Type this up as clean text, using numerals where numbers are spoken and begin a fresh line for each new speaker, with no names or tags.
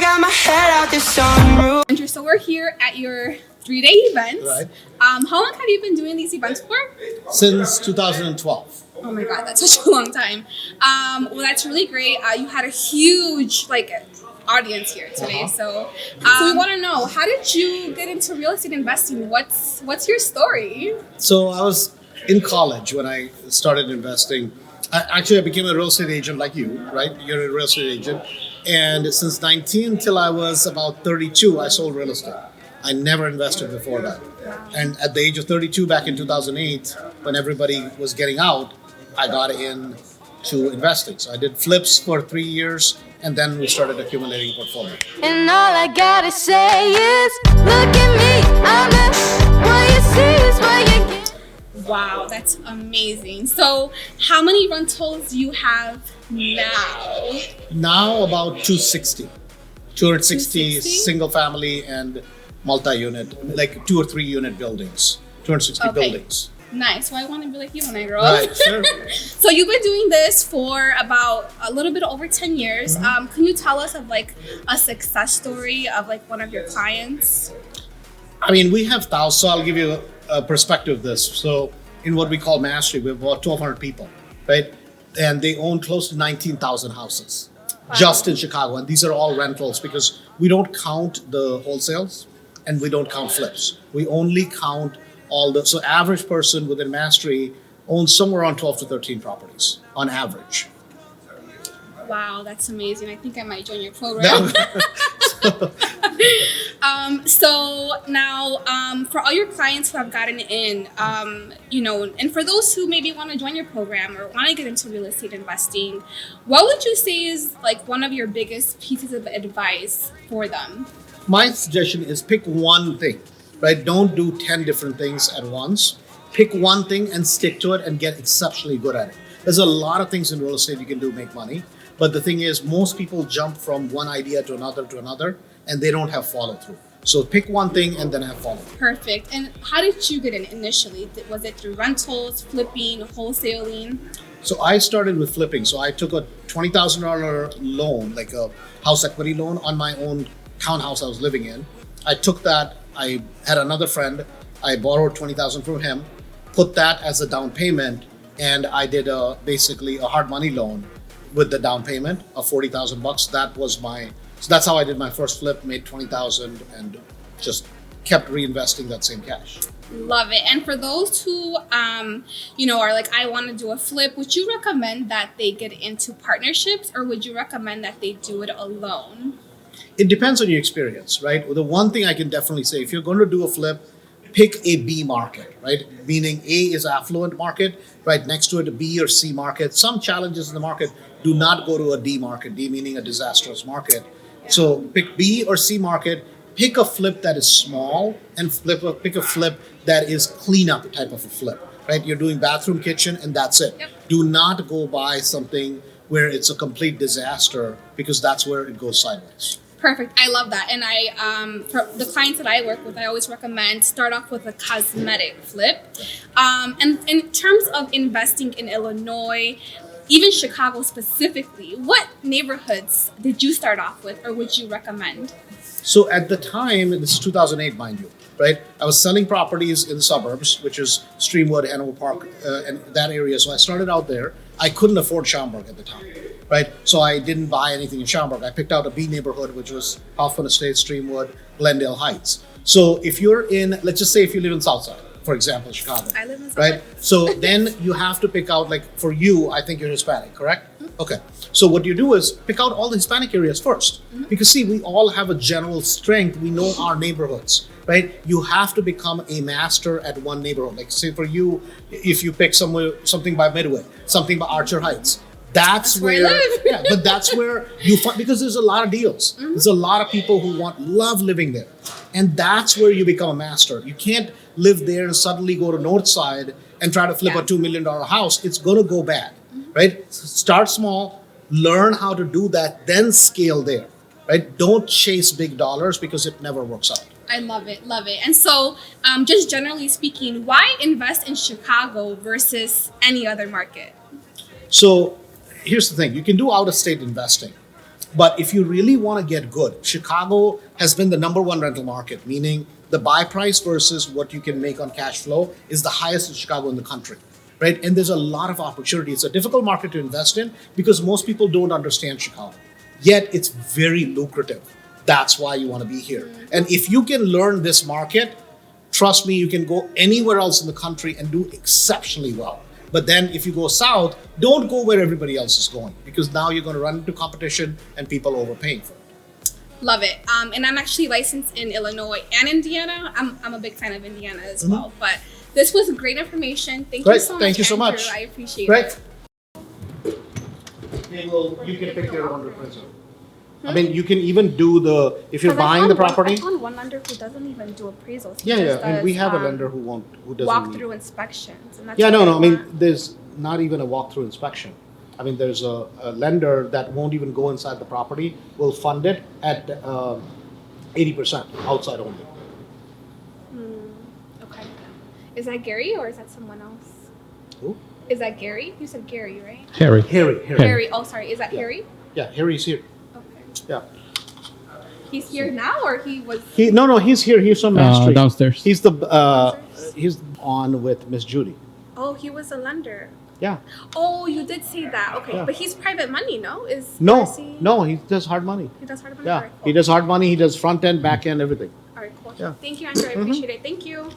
got my head out the sunroof.
Andrew, so we're here at your 3-day event.
Right.
How long have you been doing these events for?
Since 2012.
Oh my God, that's such a long time. Well, that's really great. You had a huge audience here today. So we want to know, how did you get into real estate investing? What's your story?
So I was in college when I started investing. I became a real estate agent like you, right? You're a real estate agent. And since 19 till I was about 32, I sold real estate. I never invested before that. And at the age of 32, back in 2008, when everybody was getting out, I got into investing. So I did flips for 3 years, and then we started accumulating a portfolio.
And all I gotta say is, look at me, I'm the, what you see is what you get.
Wow, that's amazing. So how many rentals do you have now?
Now about 260. 260
260?
single family and multi-unit, like 2 or 3 unit buildings. 260 buildings.
Nice. Well, I want to be like you when I grow up.
Right, sure.
So you've been doing this for about a little bit over 10 years. Can you tell us of a success story of one of your clients?
I mean, we have thousands, so I'll give you a perspective of this. So in what we call mastery, we have about 1,200 people, right? And they own close to 19,000 houses just in Chicago. And these are all rentals because we don't count the wholesales and we don't count flips. We only count so average person within mastery owns somewhere around 12 to 13 properties on average.
Wow, that's amazing. I think I might join your program. So now, for all your clients who have gotten in, and for those who maybe want to join your program or want to get into real estate investing, what would you say is one of your biggest pieces of advice for them?
My suggestion is pick one thing, right? Don't do 10 different things at once. Pick one thing and stick to it and get exceptionally good at it. There's a lot of things in real estate you can do to make money. But the thing is, most people jump from one idea to another, and they don't have follow through. So pick one thing and then have follow through.
Perfect. And how did you get in initially? Was it through rentals, flipping, wholesaling?
So I started with flipping. So I took a $20,000 loan, like a house equity loan on my own townhouse I was living in. I took that. I had another friend. I borrowed $20,000 from him, put that as a down payment, and I did basically a hard money loan with the down payment of $40,000. So that's how I did my first flip, made $20,000, and just kept reinvesting that same cash.
Love it. And for those who, are like, I want to do a flip, would you recommend that they get into partnerships, or would you recommend that they do it alone?
It depends on your experience, right? The one thing I can definitely say, if you're going to do a flip, pick a B market, right? Meaning A is affluent market, right next to it a B or C market. Some challenges in the market, do not go to a D market, D meaning a disastrous market. So pick B or C market, pick a flip that is small, and pick a flip that is cleanup type of a flip, right? You're doing bathroom, kitchen, and that's it.
Yep.
Do not go buy something where it's a complete disaster, because that's where it goes sideways.
Perfect. I love that. And for the clients that I work with, I always recommend start off with a cosmetic flip. And in terms of investing in Illinois, even Chicago specifically, what neighborhoods did you start off with, or would you recommend?
So at the time, this is 2008, mind you, right? I was selling properties in the suburbs, which is Streamwood, Hanover Park, and that area. So I started out there. I couldn't afford Schaumburg at the time, right? So I didn't buy anything in Schaumburg. I picked out a B neighborhood, which was Hoffman Estates, Streamwood, Glendale Heights. So if you're in, let's just say if you live in Southside, for example, Chicago.
I live in Southside.
Right? So then you have to pick out, for you, I think you're Hispanic, correct? Mm-hmm. Okay. So what you do is pick out all the Hispanic areas first. Mm-hmm. Because see, we all have a general strength. We know our neighborhoods, right? You have to become a master at one neighborhood. Like say for you, if you pick something by Midway, something by Archer Heights, that's where
I live.
Yeah, but that's where you find, because there's a lot of deals. Mm-hmm. There's a lot of people who love living there. And that's where you become a master. You can't live there and suddenly go to Northside and try to flip a $2 million house. It's going to go bad, right? Start small, learn how to do that, then scale there, right? Don't chase big dollars because it never works out.
I love it. Love it. And so just generally speaking, why invest in Chicago versus any other market?
So here's the thing. You can do out-of-state investing. But if you really want to get good, Chicago has been the number one rental market, meaning the buy price versus what you can make on cash flow is the highest in Chicago in the country, right? And there's a lot of opportunity. It's a difficult market to invest in because most people don't understand Chicago. Yet it's very lucrative. That's why you want to be here. And if you can learn this market, trust me, you can go anywhere else in the country and do exceptionally well. But then if you go south, don't go where everybody else is going because now you're going to run into competition and people overpaying for it.
Love it. And I'm actually licensed in Illinois and Indiana. I'm a big fan of Indiana as well. But this was great information. Thank you so much.
Thank you so
Andrew.
much.
I appreciate
Great.
it.
You can pick your own appraisal. I mean, you can even do if you're buying the property.
I found one lender who doesn't even do appraisals. He
Yeah,
just
and we
does,
have a lender who doesn't
walk
need-
through inspections. And that's
Yeah,
what
no. I
want.
mean, there's not even a walkthrough inspection. I mean, there's a lender that won't even go inside the property, will fund it at 80% outside only.
Okay. Is that Gary or is that someone else?
Who?
Is that Gary? You said Gary, right?
Harry.
Harry.
Harry. Oh, sorry. Is that Harry?
Yeah, Harry's here.
Okay.
Yeah.
He's here now, or he was?
No, he's here. He's from Mass Street.
Downstairs.
He's on with Miss Judy.
Oh, he was a lender.
Yeah.
Oh, you did say that. Okay,
Yeah.
but he's private money, no?
No,
RC?
no, he does hard money.
He does hard money.
Yeah,
All right, cool.
he does hard money. He does front end, back end, everything.
All right, cool.
Yeah.
Thank you, Andrew. I appreciate it. Thank you.